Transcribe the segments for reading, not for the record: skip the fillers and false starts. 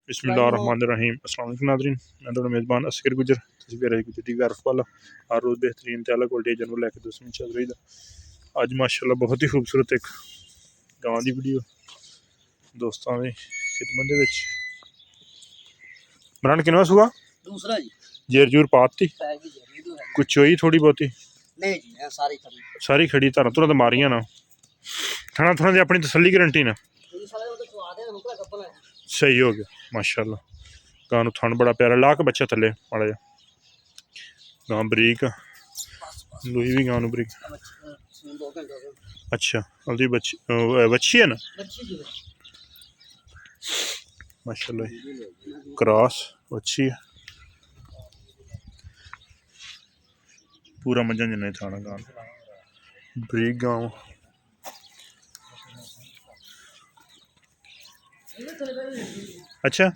बिस्मिल्लाहिर्रहमानिर्रहीम। अस्सलाम वालेकुम नाज़रीन, मैं थोड़ा मेज़बान असगर गुजर तस्वीर गुजर टी वी अर्फ वाला हर रोज़ बेहतरीन ते अलग क्वालिटी जानवर लैके दोस्तों चल रही था। अज माशाल्लाह बहुत ही खूबसूरत एक गांव की वीडियो दोस्तों की खिदमत दे विच। इमरान किनवा सूआ दूसरा जी जेर जूर पाती कुछ चोई थोड़ी बहुती नहीं जी सारी खड़ी धारा धुरा तो मारियां ना थना थुना दी अपनी तसल्ली गारंटी ना सही हो गया माशाल्लाह। गां नूं थन बड़ा प्यारा ला के बच्चा थले माड़ा जा गां बरीक लूई भी गां नूं बरीक। अच्छा ओदी बच्ची है ना माशाल्लाह क्रॉस अच्छी है पूरा मजा जिन्ना थाना गां बरीक गांव। अच्छा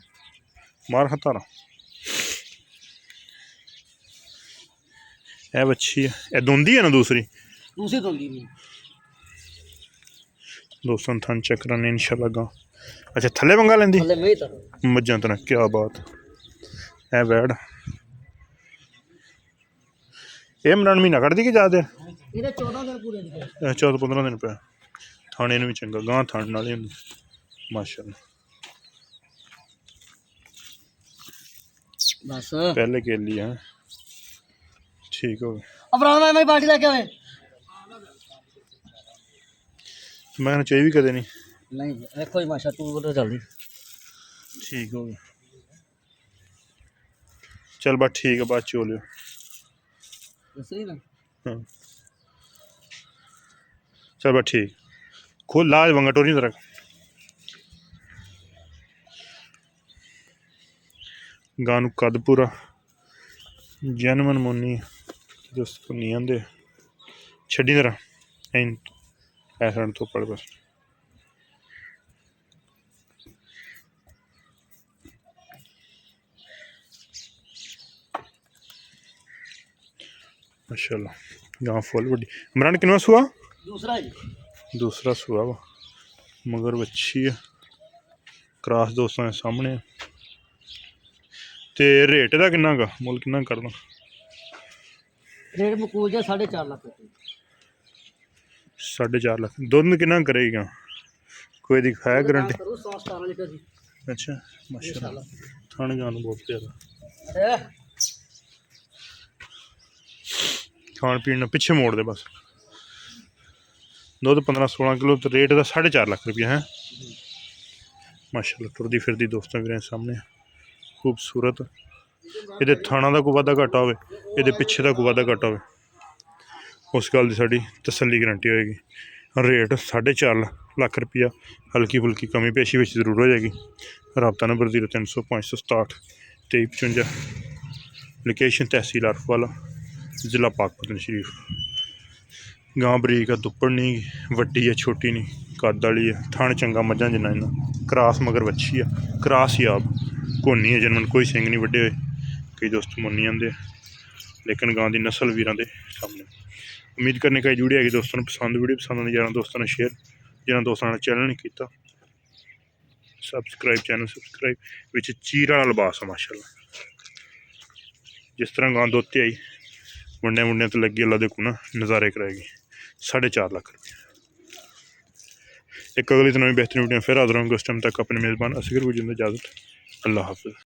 मार खतारा ए बच्ची है ए दोंदी है ना दूसरी दोस्तों थन चेक कराने इंशाल्लाह गां। अच्छा थले मंगा लेंदी मज्जां तना क्या बात है बैड ये इमरान महीना कटदी कि ज्यादा 14-15 दिन पे थाने भी चंगा गां थाने वाली होंदी माशाल्लाह। पहले के लिए है ठीक हो गया मैं चाहिए भी कदे नहीं देखो माशा तू बोल जल्दी ठीक हो गया चल बात ठीक है बात चोलियो हाँ चल बात ठीक खोल लाज वंगा टोरी तरह गानू कद पूरा जनमन मुन्नी दोस्त को नहीं आंदे छड़ी तरह ऐसा तो पड़ बस माशाल्लाह गांव फुल बड़ी। इमरान किनवा सूआ दूसरा सूआ वा मगर बच्ची है क्रॉस दोस्तों के सामने ते रेट दा किन्ना का मुल किन्ना करना रेट मकूल जा 4.5 लाख 4.5 लाख दुध किन्ना करेगा कोई दिखाया गारंटी अच्छा माशाल्लाह थाने गानू बहुत प्यारा खान पीन पिछे मोड़ दे बस दुध 15-16 किलो तो रेट का 4.5 लाख रुपया है माशाल्लाह टुरदी फिरदी दोस्तों मेरे सामने खूबसूरत ये थाना का कोई वाधा घाटा हो ये पिछे का कोई वाधा घाटा हो उस गल की साड़ी तसल्ली गारंटी होएगी। रेट 4.5 लाख रुपया हल्की फुल्की कमी पेशी में जरूर हो जाएगी। रबता नंबर 0300-567-2355 लोकेशन तहसील अर्फ वाला जिला पाकपतन शरीफ। गां बरीक है दुप्पड़ नहीं वड्डी है छोटी नहीं कद वाली है थान चंगा मझा जिन्ना इन्ना क्रॉस मगर वच्छी है क्रॉस ही आप कोनी है जनमन कोई सिंग नहीं वड्डे हुए कई दोस्त मुन्नी आंदे लेकिन गां की नस्ल वीरां दे सामने। उम्मीद करने का जुड़ी है दोस्तों पसंद वीडियो पसंद आने जाना दोस्तों ने शेयर जिन्होंने दोस्तों ने चैनल नहीं किया सबसक्राइब चैनल सबसक्राइब विच चीर वाला लिबास है माशाल्लाह जिस तरह गां दोती आई वंडिया वुंडिया तो लगी अल्लाह दे कुना नज़ारे कराएगी 4.5 लाख रुपये। एक अगली तो नवी बेहतरीन वीडियो फिर हाजिर होंगे उस टाइम तक अपने मेज़बान असगर गुजर इजाज़त अल्लाह हाफिज़।